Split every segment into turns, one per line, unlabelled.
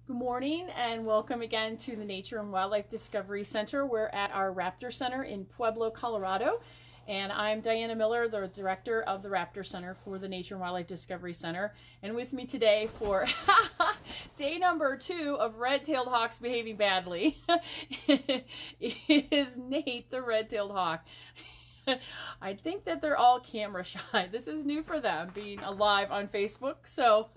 Good morning and welcome again to the Nature and Wildlife Discovery Center. We're at our Raptor Center in Pueblo, Colorado, and I'm Diana Miller, the director of the Raptor Center for the Nature and Wildlife Discovery Center. And with me today for day number 2 of red-tailed hawks behaving badly is Nate, the red-tailed hawk. I think that they're all camera shy. This is new for them, being alive on Facebook, so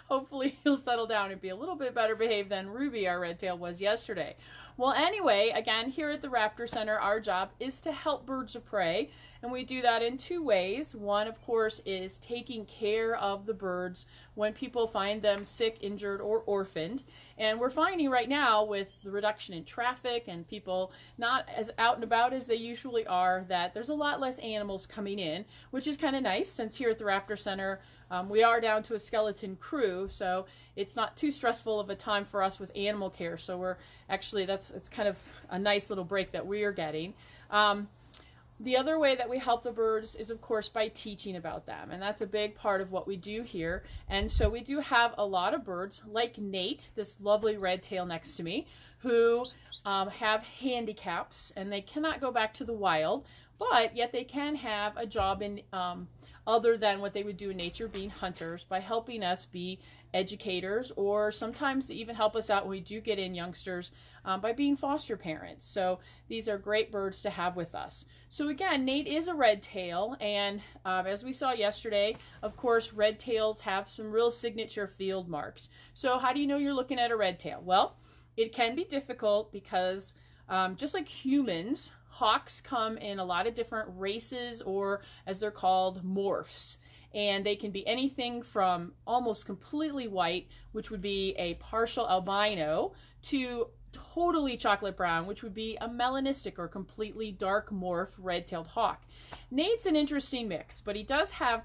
hopefully he'll settle down and be a little bit better behaved than Ruby, our red-tail, was yesterday. Well, anyway, again, here at the Raptor Center, our job is to help birds of prey, and we do that in 2 ways. One, of course, is taking care of the birds when people find them sick, injured, or orphaned. And we're finding right now, with the reduction in traffic and people not as out and about as they usually are, that there's a lot less animals coming in, which is kind of nice, since here at the Raptor Center, we are down to a skeleton crew, so it's not too stressful of a time for us with animal care. So we're actually, it's kind of a nice little break that we are getting. The other way that we help the birds is, of course, by teaching about them, and that's a big part of what we do here. And so we do have a lot of birds, like Nate, this lovely red tail next to me, who have handicaps, and they cannot go back to the wild, but yet they can have a job in other than what they would do in nature, being hunters, by helping us be educators, or sometimes they even help us out when we do get in youngsters by being foster parents. So these are great birds to have with us. So again, Nate is a red tail, and as we saw yesterday, of course, red tails have some real signature field marks. So how do you know you're looking at a red tail? Well, it can be difficult because just like humans, hawks come in a lot of different races, or as they're called, morphs. And they can be anything from almost completely white, which would be a partial albino, to totally chocolate brown, which would be a melanistic or completely dark morph red-tailed hawk. Nate's an interesting mix, but he does have,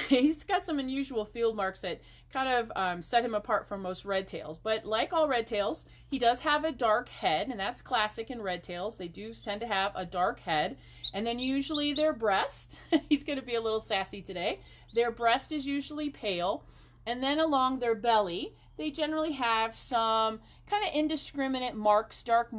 he's got some unusual field marks that kind of set him apart from most red tails. But like all red tails, he does have a dark head, and that's classic in red tails. They do tend to have a dark head. And then usually their breast, he's going to be a little sassy today, their breast is usually pale. And then along their belly, they generally have some kind of indiscriminate marks, dark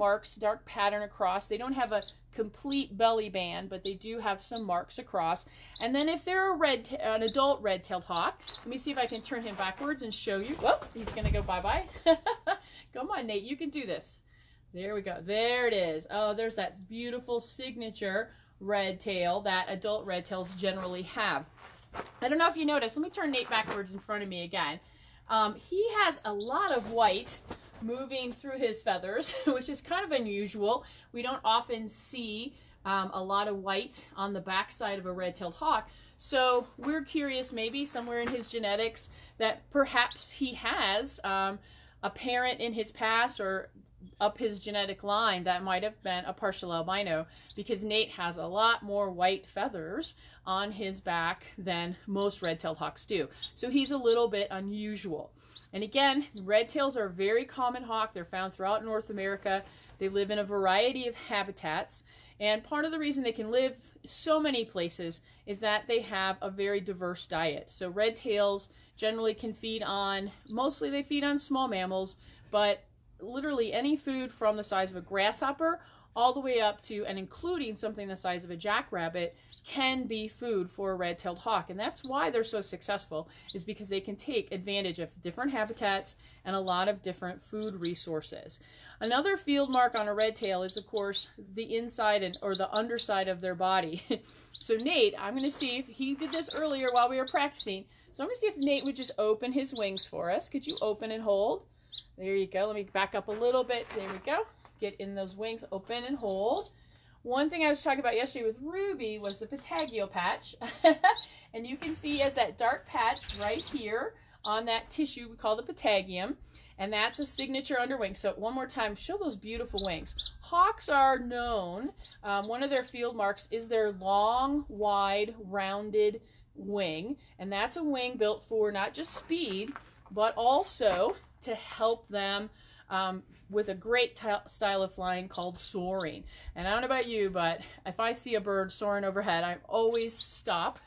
pattern across. They don't have a complete belly band, but they do have some marks across. And then if they're an adult red-tailed hawk, let me see if I can turn him backwards and show you. Whoop, he's going to go bye-bye. Come on, Nate, you can do this. There we go. There it is. Oh, there's that beautiful signature red tail that adult red tails generally have. I don't know if you noticed. Let me turn Nate backwards in front of me again. He has a lot of white moving through his feathers, which is kind of unusual. We don't often see a lot of white on the backside of a red-tailed hawk. So we're curious, maybe somewhere in his genetics, that perhaps he has a parent in his past or up his genetic line that might have been a partial albino, because Nate has a lot more white feathers on his back than most red-tailed hawks do. So he's a little bit unusual. And again, red tails are a very common hawk. They're found throughout North America. They live in a variety of habitats. And part of the reason they can live so many places is that they have a very diverse diet. So red tails generally can feed on, mostly they feed on small mammals, but literally any food from the size of a grasshopper all the way up to and including something the size of a jackrabbit can be food for a red-tailed hawk. And that's why they're so successful, is because they can take advantage of different habitats and a lot of different food resources. Another field mark on a red tail is, of course, the inside or the underside of their body. So Nate, I'm going to see if he did this earlier while we were practicing. So I'm going to see if Nate would just open his wings for us. Could you open and hold? There you go. Let me back up a little bit. There we go. Get in those wings, open and hold. One thing I was talking about yesterday with Ruby was the petagio patch. And you can see he has that dark patch right here on that tissue we call the patagium. And that's a signature underwing. So one more time, show those beautiful wings. Hawks are known, one of their field marks is their long, wide, rounded wing. And that's a wing built for not just speed, but also to help them with a great style of flying called soaring. And I don't know about you, but if I see a bird soaring overhead, I always stop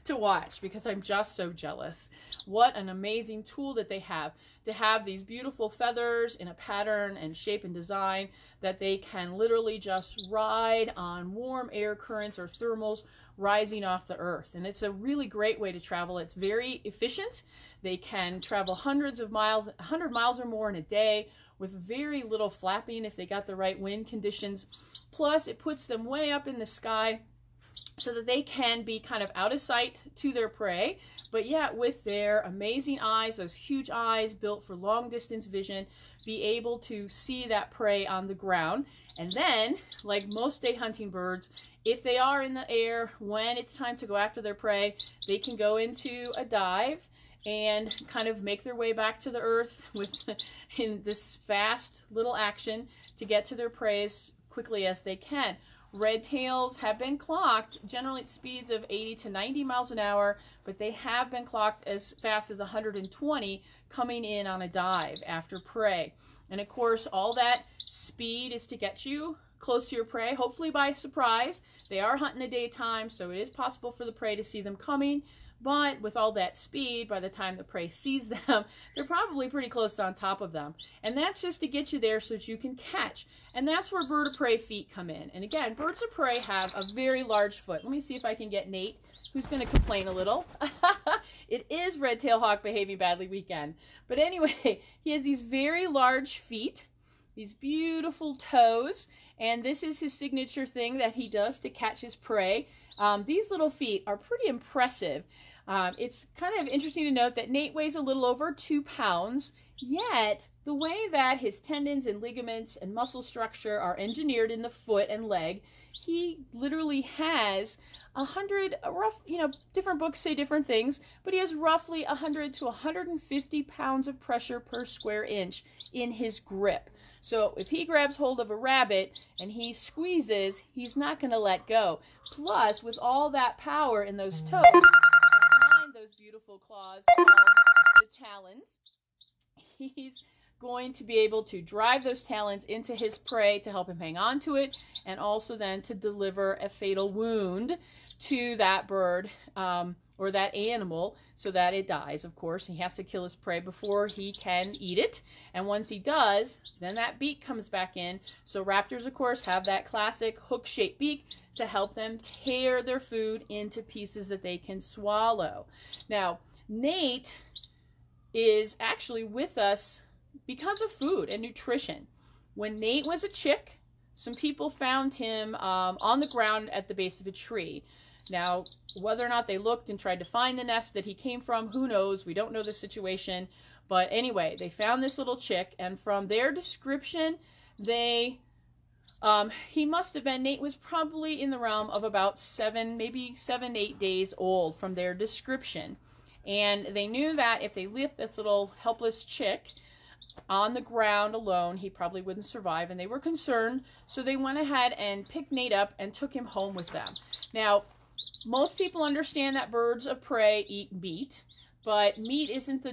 to watch because I'm just so jealous. What an amazing tool that they have to have these beautiful feathers in a pattern and shape and design that they can literally just ride on warm air currents or thermals rising off the earth. And it's a really great way to travel. It's very efficient. They can travel hundreds of miles, 100 miles or more in a day with very little flapping if they got the right wind conditions. Plus, it puts them way up in the sky so that they can be kind of out of sight to their prey, but yet with their amazing eyes, those huge eyes built for long distance vision, be able to see that prey on the ground. And then, like most day hunting birds, if they are in the air when it's time to go after their prey, they can go into a dive and kind of make their way back to the earth in this fast little action to get to their prey as quickly as they can. Red tails have been clocked generally at speeds of 80 to 90 miles an hour, but they have been clocked as fast as 120 coming in on a dive after prey. And of course, all that speed is to get you close to your prey, hopefully by surprise. They are hunting in the daytime, so it is possible for the prey to see them coming. But with all that speed, by the time the prey sees them, they're probably pretty close on top of them. And that's just to get you there so that you can catch. And that's where bird of prey feet come in. And again, birds of prey have a very large foot. Let me see if I can get Nate, who's going to complain a little. It is Red-tailed Hawk behaving badly weekend. But anyway, he has these very large feet, these beautiful toes, and this is his signature thing that he does to catch his prey. These little feet are pretty impressive. It's kind of interesting to note that Nate weighs a little over 2 pounds, yet the way that his tendons and ligaments and muscle structure are engineered in the foot and leg, he literally has 100, different books say different things, but he has roughly 100 to 150 pounds of pressure per square inch in his grip. So if he grabs hold of a rabbit and he squeezes, he's not going to let go. Plus, with all that power in those toes, behind those beautiful claws called the talons, he's going to be able to drive those talons into his prey to help him hang on to it, and also then to deliver a fatal wound to that bird or that animal so that it dies. Of course, he has to kill his prey before he can eat it, and once he does, then that beak comes back in. So raptors, of course, have that classic hook-shaped beak to help them tear their food into pieces that they can swallow. Now, Nate is actually with us because of food and nutrition. When Nate was a chick, some people found him on the ground at the base of a tree. Now, whether or not they looked and tried to find the nest that he came from, who knows? We don't know the situation. But anyway, they found this little chick, and from their description, he must have been, Nate was probably in the realm of about 7, 8 days old from their description. And they knew that if they left this little helpless chick on the ground alone, he probably wouldn't survive, and they were concerned, so they went ahead and picked Nate up and took him home with them. Now, most people understand that birds of prey eat meat, but meat isn't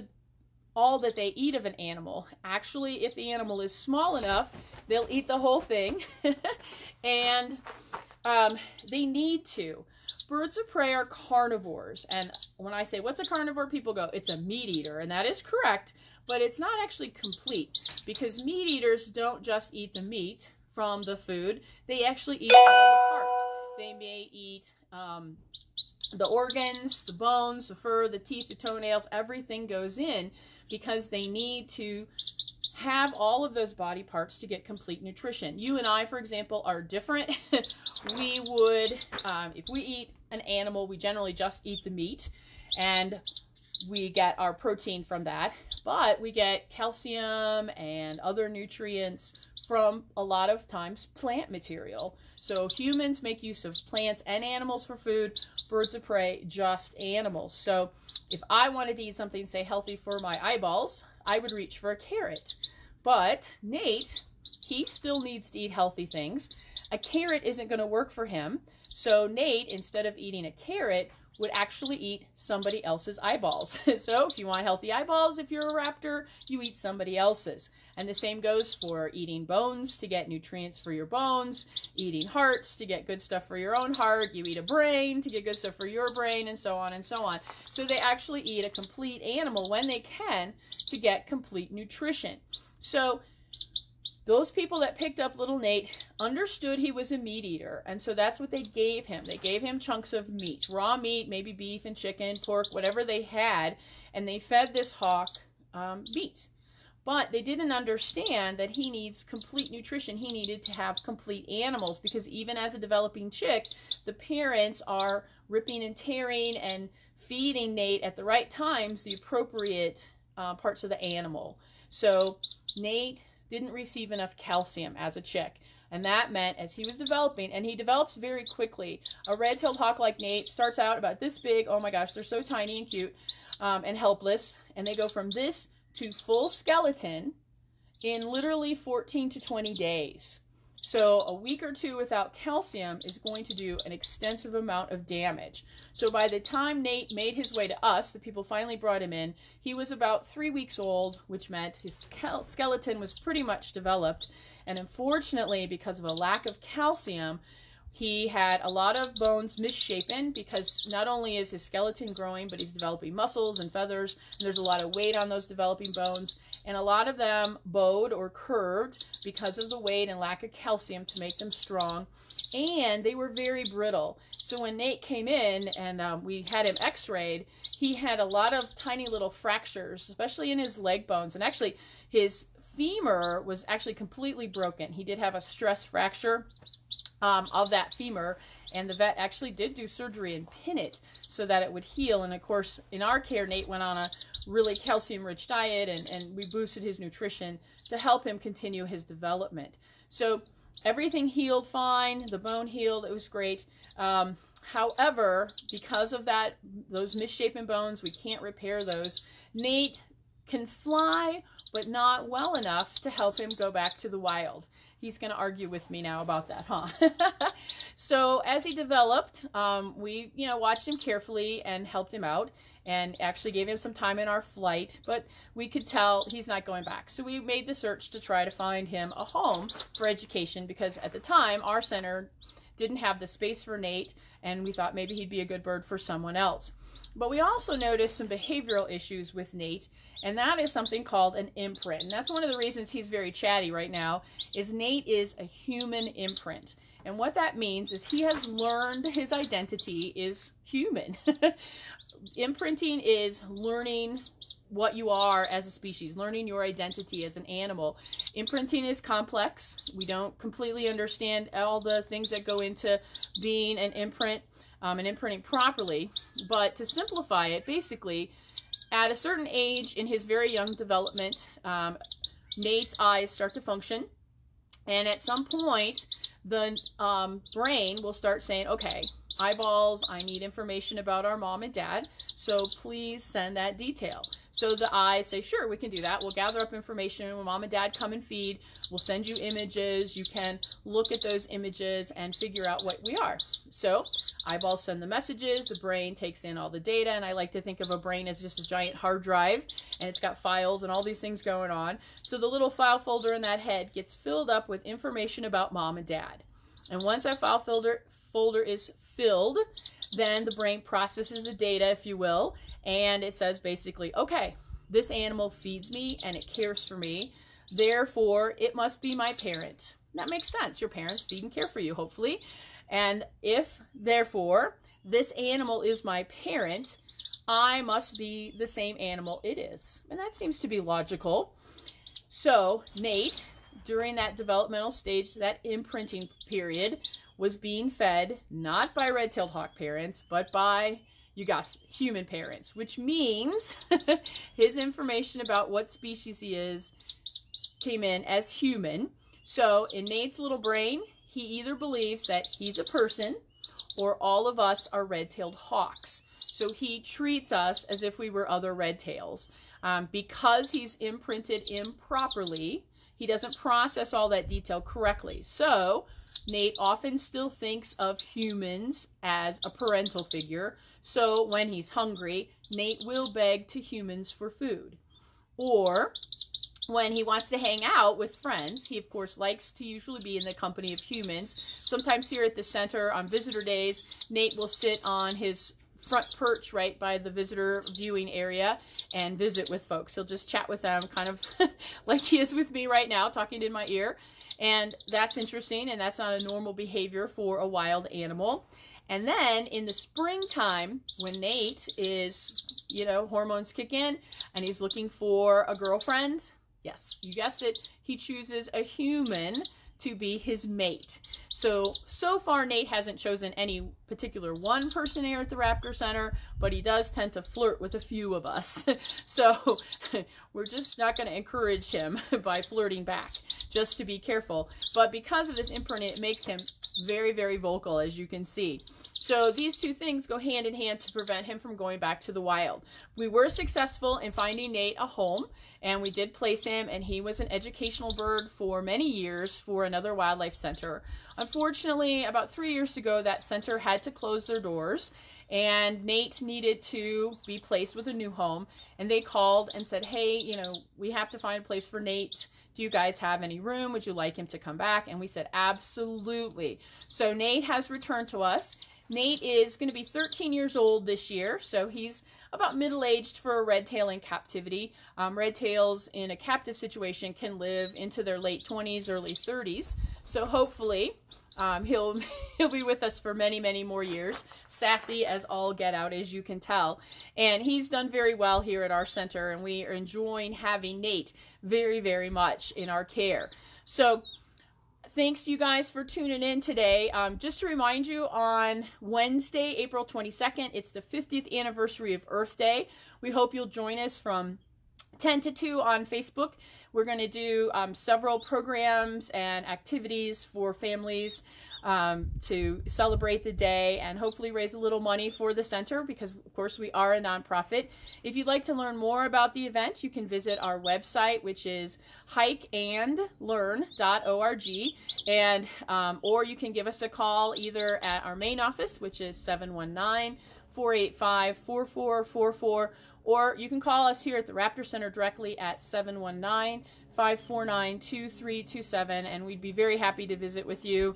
all that they eat of an animal. Actually, if the animal is small enough, they'll eat the whole thing, and they need to. Birds of prey are carnivores, and when I say, what's a carnivore? People go, it's a meat eater, and that is correct, but it's not actually complete, because meat eaters don't just eat the meat from the food, they actually eat all the parts. They may eat the organs, the bones, the fur, the teeth, the toenails, everything goes in, because they need to have all of those body parts to get complete nutrition. You and I, for example, are different. We would, if we eat an animal, we generally just eat the meat, and we get our protein from that, but we get calcium and other nutrients from a lot of times plant material. So humans make use of plants and animals for food, birds of prey, just animals. So if I wanted to eat something, say, healthy for my eyeballs, I would reach for a carrot. But Nate, he still needs to eat healthy things. A carrot isn't going to work for him. So Nate, instead of eating a carrot, would actually eat somebody else's eyeballs. So if you want healthy eyeballs, if you're a raptor, you eat somebody else's. And the same goes for eating bones to get nutrients for your bones, eating hearts to get good stuff for your own heart, you eat a brain to get good stuff for your brain, and so on and so on. So they actually eat a complete animal when they can to get complete nutrition. So those people that picked up little Nate understood he was a meat eater, and so that's what they gave him. They gave him chunks of meat, raw meat, maybe beef and chicken, pork, whatever they had, and they fed this hawk meat. But they didn't understand that he needs complete nutrition. He needed to have complete animals, because even as a developing chick, the parents are ripping and tearing and feeding Nate at the right times the appropriate parts of the animal. So Nate didn't receive enough calcium as a chick. And that meant as he was developing, and he develops very quickly. A red-tailed hawk like Nate starts out about this big. Oh my gosh, they're so tiny and cute and helpless. And they go from this to full skeleton in literally 14 to 20 days. So a week or two without calcium is going to do an extensive amount of damage. So by the time Nate made his way to us, the people finally brought him in, he was about 3 weeks old, which meant his skeleton was pretty much developed. And unfortunately, because of a lack of calcium, he had a lot of bones misshapen, because not only is his skeleton growing, but he's developing muscles and feathers, and there's a lot of weight on those developing bones, and a lot of them bowed or curved because of the weight and lack of calcium to make them strong, and they were very brittle. So when Nate came in and we had him x-rayed, he had a lot of tiny little fractures, especially in his leg bones, and actually his femur was actually completely broken. He did have a stress fracture of that femur, and the vet actually did do surgery and pin it so that it would heal. And of course, in our care, Nate went on a really calcium-rich diet, and we boosted his nutrition to help him continue his development. So everything healed fine, the bone healed, it was great. However, because of that, those misshapen bones, we can't repair those. Nate can fly, but not well enough to help him go back to the wild. He's going to argue with me now about that, huh? So as he developed, we watched him carefully and helped him out, and actually gave him some time in our flight, but we could tell he's not going back. So we made the search to try to find him a home for education, because at the time our center didn't have the space for Nate, and we thought maybe he'd be a good bird for someone else. But we also noticed some behavioral issues with Nate, and that is something called an imprint. And that's one of the reasons he's very chatty right now, is Nate is a human imprint. And what that means is he has learned his identity is human. Imprinting is learning what you are as a species, learning your identity as an animal. Imprinting is complex. We don't completely understand all the things that go into being an imprint and imprinting properly. But to simplify it, basically, at a certain age in his very young development, Nate's eyes start to function. And at some point, the brain will start saying, okay, eyeballs, I need information about our mom and dad, so please send that detail. So the eyes say, sure, we can do that. We'll gather up information. When mom and dad come and feed, we'll send you images. You can look at those images and figure out what we are. So eyeballs send the messages. The brain takes in all the data, and I like to think of a brain as just a giant hard drive, and it's got files and all these things going on. So the little file folder in that head gets filled up with information about mom and dad. And once that file folder is filled, then the brain processes the data, if you will, and it says basically, okay, this animal feeds me and it cares for me, therefore it must be my parent. That makes sense. Your parents feed and care for you, hopefully. And if, therefore, this animal is my parent, I must be the same animal it is. And that seems to be logical. So Nate, during that developmental stage, that imprinting period, was being fed not by red-tailed hawk parents, but by, you guys, human parents, which means his information about what species he is came in as human. So in Nate's little brain, he either believes that he's a person or all of us are red-tailed hawks. So he treats us as if we were other red tails. Because he's imprinted improperly, he doesn't process all that detail correctly. So Nate often still thinks of humans as a parental figure. So when he's hungry, Nate will beg to humans for food. Or when he wants to hang out with friends, he of course likes to usually be in the company of humans. Sometimes here at the center on visitor days, Nate will sit on his front perch right by the visitor viewing area and visit with folks. He'll just chat with them kind of like he is with me right now, talking in my ear. And that's interesting, and that's not a normal behavior for a wild animal. And then in the springtime, when Nate is, you know, hormones kick in and he's looking for a girlfriend, yes, you guessed it, he chooses a human to be his mate. So far Nate hasn't chosen any particular one person here at the Raptor Center, but he does tend to flirt with a few of us. So we're just not going to encourage him by flirting back, just to be careful. But because of this imprint, it makes him very, very vocal, as you can see. So these two things go hand in hand to prevent him from going back to the wild. We were successful in finding Nate a home, and we did place him, and he was an educational bird for many years for another wildlife center. Unfortunately, about 3 years ago, that center had to close their doors, and Nate needed to be placed with a new home. And they called and said, hey, you know, we have to find a place for Nate. Do you guys have any room? Would you like him to come back? And we said, absolutely. So Nate has returned to us. Nate is going to be 13 years old this year, so he's about middle-aged for a redtail in captivity. Redtails in a captive situation can live into their late 20s, early 30s. So hopefully he'll be with us for many, many more years. Sassy as all get out, as you can tell. And he's done very well here at our center, and we are enjoying having Nate very, very much in our care. So thanks you guys for tuning in today. Just to remind you, on Wednesday, April 22nd, it's the 50th anniversary of Earth Day. We hope you'll join us from 10 to 2 on Facebook. We're going to do several programs and activities for families to celebrate the day and hopefully raise a little money for the center, because of course we are a nonprofit. If you'd like to learn more about the event, you can visit our website, which is hikeandlearn.org, and or you can give us a call either at our main office, which is 719-485-4444, or you can call us here at the Raptor Center directly at 719-549-2327, and we'd be very happy to visit with you.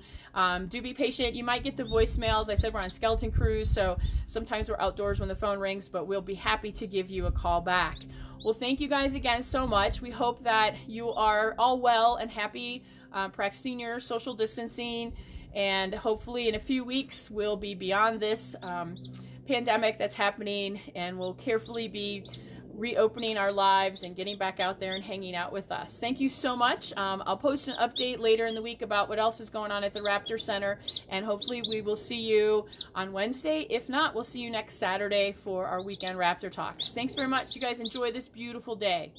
Do be patient. You might get the voicemails. I said we're on skeleton cruise, so sometimes we're outdoors when the phone rings, but we'll be happy to give you a call back. Well, thank you guys again so much. We hope that you are all well and happy, practicing your social distancing, and hopefully in a few weeks we'll be beyond this pandemic that's happening, and we'll carefully be reopening our lives and getting back out there and hanging out with us. Thank you so much. I'll post an update later in the week about what else is going on at the Raptor Center, and hopefully we will see you on Wednesday. If not, we'll see you next Saturday for our weekend Raptor Talks. Thanks very much. You guys enjoy this beautiful day.